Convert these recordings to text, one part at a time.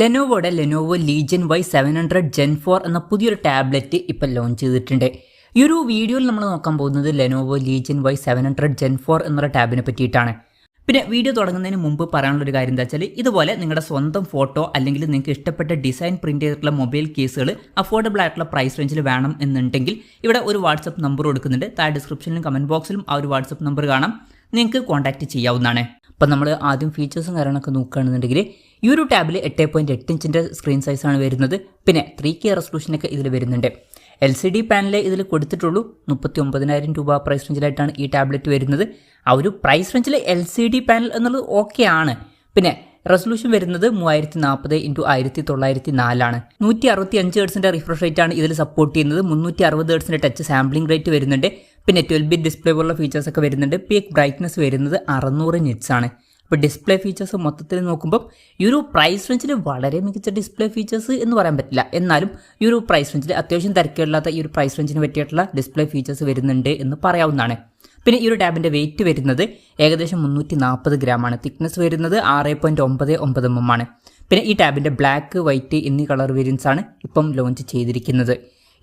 ലെനോവോയുടെ Lenovo legion Y700 Gen 4 എന്ന പുതിയൊരു tablet ഇപ്പോൾ ലോഞ്ച് ചെയ്തിട്ടുണ്ട്. ഈ ഒരു വീഡിയോയിൽ നമ്മൾ നോക്കാൻ പോകുന്നത് ലെനോവോ ലീജിയൻ Y700 Gen 4 എന്നുള്ള ടാബിനെ പറ്റിയിട്ടാണ്. പിന്നെ വീഡിയോ തുടങ്ങുന്നതിന് മുമ്പ് പറയാനുള്ളൊരു കാര്യം എന്താ വെച്ചാൽ, ഇതുപോലെ നിങ്ങളുടെ സ്വന്തം ഫോട്ടോ അല്ലെങ്കിൽ നിങ്ങൾക്ക് ഇഷ്ടപ്പെട്ട ഡിസൈൻ പ്രിന്റ് ചെയ്തിട്ടുള്ള മൊബൈൽ കേസുകൾ അഫോർഡബിൾ ആയിട്ടുള്ള പ്രൈസ് റേഞ്ചിൽ വേണം എന്നുണ്ടെങ്കിൽ ഇവിടെ ഒരു വാട്സപ്പ് നമ്പർ കൊടുക്കുന്നുണ്ട്. താഴെ ഡിസ്ക്രിപ്ഷനിലും കമന്റ് ബോക്സിലും ആ ഒരു വാട്സപ്പ് നമ്പർ കാണാം, നിങ്ങൾക്ക് കോൺടാക്ട് ചെയ്യാവുന്നതാണ്. അപ്പം നമ്മൾ ആദ്യം ഫീച്ചേഴ്സും കാര്യങ്ങളൊക്കെ നോക്കുകയാണെന്നുണ്ടെങ്കിൽ ഈ ഒരു ടാബിൽ 8.8 ഇഞ്ചിൻ്റെ സ്ക്രീൻ സൈസാണ് വരുന്നത്. പിന്നെ 3K റെസൊല്യൂഷനൊക്കെ ഇതിൽ വരുന്നുണ്ട്. LCD പാനൽ ഇതിൽ കൊടുത്തിട്ടുള്ളൂ. 39,000 രൂപ പ്രൈസ് റേഞ്ചിലായിട്ടാണ് ഈ ടാബ്ലറ്റ് വരുന്നത്. ആ ഒരു പ്രൈസ് റേഞ്ചിൽ LCD പാനൽ എന്നുള്ളത് ഓക്കെ ആണ്. പിന്നെ റെസൊല്യൂഷൻ വരുന്നത് 3040x1904 ആണ്. 165 ഹെർട്സിന്റെ റിഫ്രഷ് റേറ്റ് ആണ് ഇതിൽ സപ്പോർട്ട് ചെയ്യുന്നത്. 360 ഹെർട്സിന്റെ ടച്ച് സാമ്പിളിംഗ് റേറ്റ് വരുന്നുണ്ട്. പിന്നെ 12-bit ഡിസ്പ്ലേ പോലുള്ള ഫീച്ചേഴ്സ് ഒക്കെ വരുന്നുണ്ട്. പീക്ക് ബ്രൈറ്റ്നസ് വരുന്നത് 600 nits ആണ്. ഇപ്പോൾ ഡിസ്പ്ലേ ഫീച്ചേഴ്സ് മൊത്തത്തിൽ നോക്കുമ്പോൾ ഈ ഒരു പ്രൈസ് റേഞ്ചിൽ വളരെ മികച്ച ഡിസ്പ്ലേ ഫീച്ചേഴ്സ് എന്ന് പറയാൻ പറ്റില്ല. എന്നാലും ഈ ഒരു പ്രൈസ് റേഞ്ചിൽ അത്യാവശ്യം തിരക്കില്ലാത്ത ഈ ഒരു പ്രൈസ് റേഞ്ചിന് പറ്റിയിട്ടുള്ള ഡിസ്പ്ലേ ഫീച്ചേഴ്സ് വരുന്നുണ്ട് എന്ന് പറയാവുന്നതാണ്. പിന്നെ ഈ ഒരു ടാബിൻ്റെ വെയിറ്റ് വരുന്നത് ഏകദേശം 340 ഗ്രാമാണ്. തിക്നെസ് വരുന്നത് 6.99 mm ആണ്. പിന്നെ ഈ ടാബിൻ്റെ ബ്ലാക്ക്, വൈറ്റ് എന്നീ കളർ വേരിയൻസ് ആണ് ഇപ്പം ലോഞ്ച് ചെയ്തിരിക്കുന്നത്.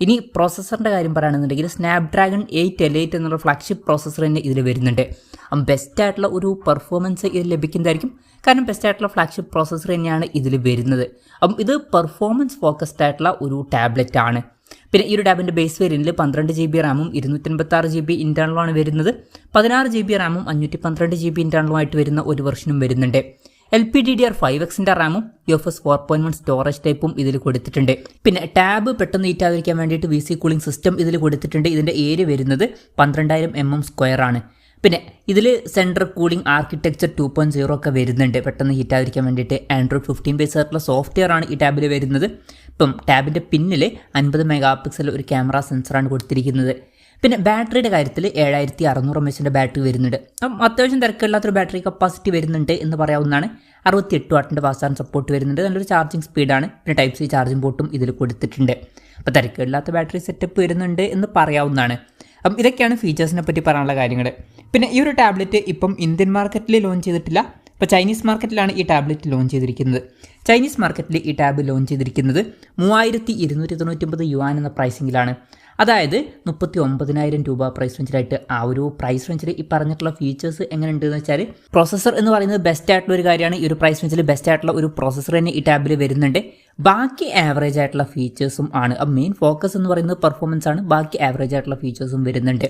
ഇനി പ്രോസസ്സറിൻ്റെ കാര്യം പറയുകയാണെന്നുണ്ടെങ്കിൽ സ്നാപ്ഡ്രാഗൺ 8L8 എന്നുള്ള ഫ്ലാഗ്ഷിപ്പ് പ്രോസസ്സർ തന്നെ ഇതിൽ വരുന്നുണ്ട്. ബെസ്റ്റ് ആയിട്ടുള്ള ഒരു പെർഫോമൻസ് ഇതിൽ ലഭിക്കുന്നതായിരിക്കും. കാരണം ബെസ്റ്റ് ആയിട്ടുള്ള ഫ്ലാഗ്ഷിപ്പ് പ്രോസസ്സർ തന്നെയാണ് ഇതിൽ വരുന്നത്. ഇത് പെർഫോമൻസ് ഫോക്കസ്ഡ് ആയിട്ടുള്ള ഒരു ടാബ്ലറ്റ് ആണ്. പിന്നെ ഈ ഒരു ടാബിൻ്റെ ബേസ് വേരിയൻറ്റിൽ 12 GB റാമും 256 GB ഇൻറ്റേർണലുമാണ് വരുന്നത്. 16 GB റാമും 512 GB ഇൻറ്റേർണലുമായിട്ട് വരുന്ന ഒരു വെർഷനും വരുന്നുണ്ട്. LPDDR5Xന്റെ റാമും UFS 4.1 സ്റ്റോറേജ് ടൈപ്പും ഇതിൽ കൊടുത്തിട്ടുണ്ട്. പിന്നെ ടാബ് പെട്ടെന്ന് ഹീറ്റാതിരിക്കാൻ വേണ്ടിയിട്ട് VC കൂളിംഗ് സിസ്റ്റം ഇതിൽ കൊടുത്തിട്ടുണ്ട്. ഇതിൻ്റെ ഏരിയ വരുന്നത് 12,000 mm² ആണ്. പിന്നെ ഇതിൽ സെൻട്രൽ കൂളിംഗ് ആർക്കിടെക്ചർ 2.0 ഒക്കെ വരുന്നുണ്ട് പെട്ടെന്ന് ഹീറ്റാതിരിക്കാൻ വേണ്ടിയിട്ട്. Android 15 ബേസ് ആയിട്ടുള്ള സോഫ്റ്റ്വെയർ ആണ് ഈ ടാബിൽ വരുന്നത്. ഇപ്പം ടാബിൻ്റെ പിന്നിൽ 50 MP ഒരു ക്യാമറ സെൻസറാണ് കൊടുത്തിരിക്കുന്നത്. പിന്നെ ബാറ്ററിയുടെ കാര്യത്തിൽ 7600 mAhന്റെ ബാറ്ററി വരുന്നുണ്ട്. അത്യാവശ്യം തിരക്കില്ലാത്തൊരു ബാറ്ററി കപ്പാസിറ്റി വരുന്നുണ്ട് എന്ന് പറയാവുന്നതാണ്. 68 വാട്ടിൻ്റെ ഫാസ്റ്റ് ചാർജ് സപ്പോർട്ട് വരുന്നുണ്ട്. നല്ലൊരു ചാർജിങ് സ്പീഡാണ്. പിന്നെ Type-C ചാർജിംഗ് പോർട്ടും ഇതിൽ കൊടുത്തിട്ടുണ്ട്. അപ്പോൾ തിരക്കില്ലാത്ത ബാറ്ററി സെറ്റപ്പ് വരുന്നുണ്ട് എന്ന് പറയാവുന്നതാണ്. ഇതൊക്കെയാണ് ഫീച്ചേഴ്സിനെ പറ്റി പറയാനുള്ള കാര്യങ്ങൾ. പിന്നെ ഈ ഒരു ടാബ്ലറ്റ് ഇപ്പം ഇന്ത്യൻ മാർക്കറ്റിൽ ലോഞ്ച് ചെയ്തിട്ടില്ല. ഇപ്പോൾ ചൈനീസ് മാർക്കറ്റിലാണ് ഈ ടാബ്ലറ്റ് ലോഞ്ച് ചെയ്തിരിക്കുന്നത്. ചൈനീസ് മാർക്കറ്റിൽ ഈ ടാബ് ലോഞ്ച് ചെയ്തിരിക്കുന്നത് 3299 യുവാൻ എന്ന പ്രൈസിങ്ങിലാണ്. അതായത് 39,000 രൂപ പ്രൈസ് റേഞ്ചിലായിട്ട്. ആ ഒരു പ്രൈസ് റേഞ്ചിൽ ഈ പറഞ്ഞിട്ടുള്ള ഫീച്ചേഴ്സ് എങ്ങനെ ഉണ്ടെന്ന് വെച്ചാൽ, പ്രോസസ്സർ എന്ന് പറയുന്നത് ബെസ്റ്റ് ആയിട്ടുള്ള ഒരു കാര്യമാണ്. ഈ ഒരു പ്രൈസ് റേഞ്ചിൽ ബെസ്റ്റ് ആയിട്ടുള്ള ഒരു പ്രോസസ്സർ തന്നെ ഈ ടാബിൽ വരുന്നുണ്ട്. ബാക്കി ആവറേജ് ആയിട്ടുള്ള ഫീച്ചേഴ്സും ആണ്. മെയിൻ ഫോക്കസ് എന്ന് പറയുന്നത് പെർഫോമൻസ് ആണ്. ബാക്കി ആവറേജ് ആയിട്ടുള്ള ഫീച്ചേഴ്സും വരുന്നുണ്ട്.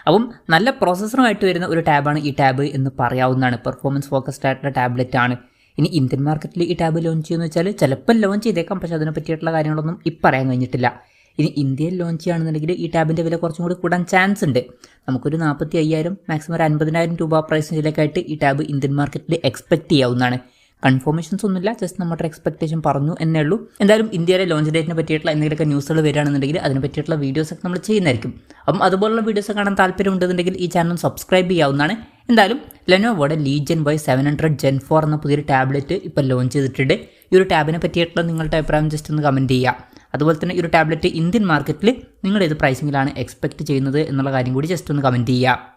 അപ്പം നല്ല പ്രോസസ്സറുമായിട്ട് വരുന്ന ഒരു ടാബാണ് ഈ ടാബ് എന്ന് പറയാവുന്നതാണ്. പെർഫോമൻസ് ഫോക്കസ്ഡ് ആയിട്ടുള്ള ടാബ്ലറ്റ് ആണ്. ഇനി ഇന്ത്യൻ മാർക്കറ്റിൽ ഈ ടാബ് ലോഞ്ച് ചെയ്യുമെന്ന് വെച്ചാൽ ചിലപ്പോൾ ലോഞ്ച് ചെയ്തേക്കാം, പക്ഷേ അതിനെ പറ്റിയിട്ടുള്ള കാര്യങ്ങളൊന്നും ഇപ്പം പറയാൻ കഴിഞ്ഞിട്ടില്ല. ഇനി ഇന്ത്യയിൽ ലോഞ്ച് ചെയ്യുകയാണെന്നുണ്ടെങ്കിൽ ഈ ടാബിൻ്റെ വില കുറച്ചും കൂടി കൂടാൻ ചാൻസ് ഉണ്ട്. നമുക്കൊരു 45,000 മാക്സിമം ഒരു 50,000 രൂപ പ്രൈസ് റേഞ്ചിലേക്കായിട്ട് ഈ ടാബ് ഇന്ത്യൻ മാർക്കറ്റിൽ എക്സ്പെക്ട് ചെയ്യാവുന്നതാണ്. കൺഫർമേഷൻസ് ഒന്നുമില്ല, ജസ്റ്റ് നമ്മുടെ എക്സ്പെക്ടേഷൻ പറഞ്ഞു എന്നേ ഉള്ളൂ. എന്തായാലും ഇന്ത്യയിലെ ലോഞ്ച് ഡേറ്റിനെ പറ്റിയിട്ടുള്ള എന്തെങ്കിലുമൊക്കെ ന്യൂസുകൾ വരികയാണെന്നുണ്ടെങ്കിൽ അതിനെ പറ്റിയിട്ടുള്ള വീഡിയോസൊക്കെ നമ്മൾ ചെയ്യുന്നതായിരിക്കും. അതുപോലുള്ള വീഡിയോസ് കാണാൻ താല്പര്യം ഉണ്ടെന്നുണ്ടെങ്കിൽ ഈ ചാനൽ സബ്സ്ക്രൈബ് ചെയ്യാവുന്നതാണ്. എന്തായാലും ലെനോവോയുടെ ലീജിയൻ Y700 Gen 4 എന്ന പുതിയൊരു ടാബ്ലറ്റ് ഇപ്പോൾ ലോഞ്ച് ചെയ്തിട്ടുണ്ട്. ഈ ഒരു ടാബിനെ പറ്റിയിട്ടുള്ള നിങ്ങളുടെ അഭിപ്രായം ജസ്റ്റ് ഒന്ന് കമൻറ്റ് ചെയ്യുക. അതുപോലെ തന്നെ ഈ ഒരു ടാബ്ലറ്റ് ഇന്ത്യൻ മാർക്കറ്റിൽ നിങ്ങൾ ഏത് പ്രൈസിങ്ങിലാണ് എക്സ്പെക്ട് ചെയ്യുന്നത് എന്നുള്ള കാര്യം കൂടി ജസ്റ്റ് ഒന്ന് കമൻറ്റ് ചെയ്യുക.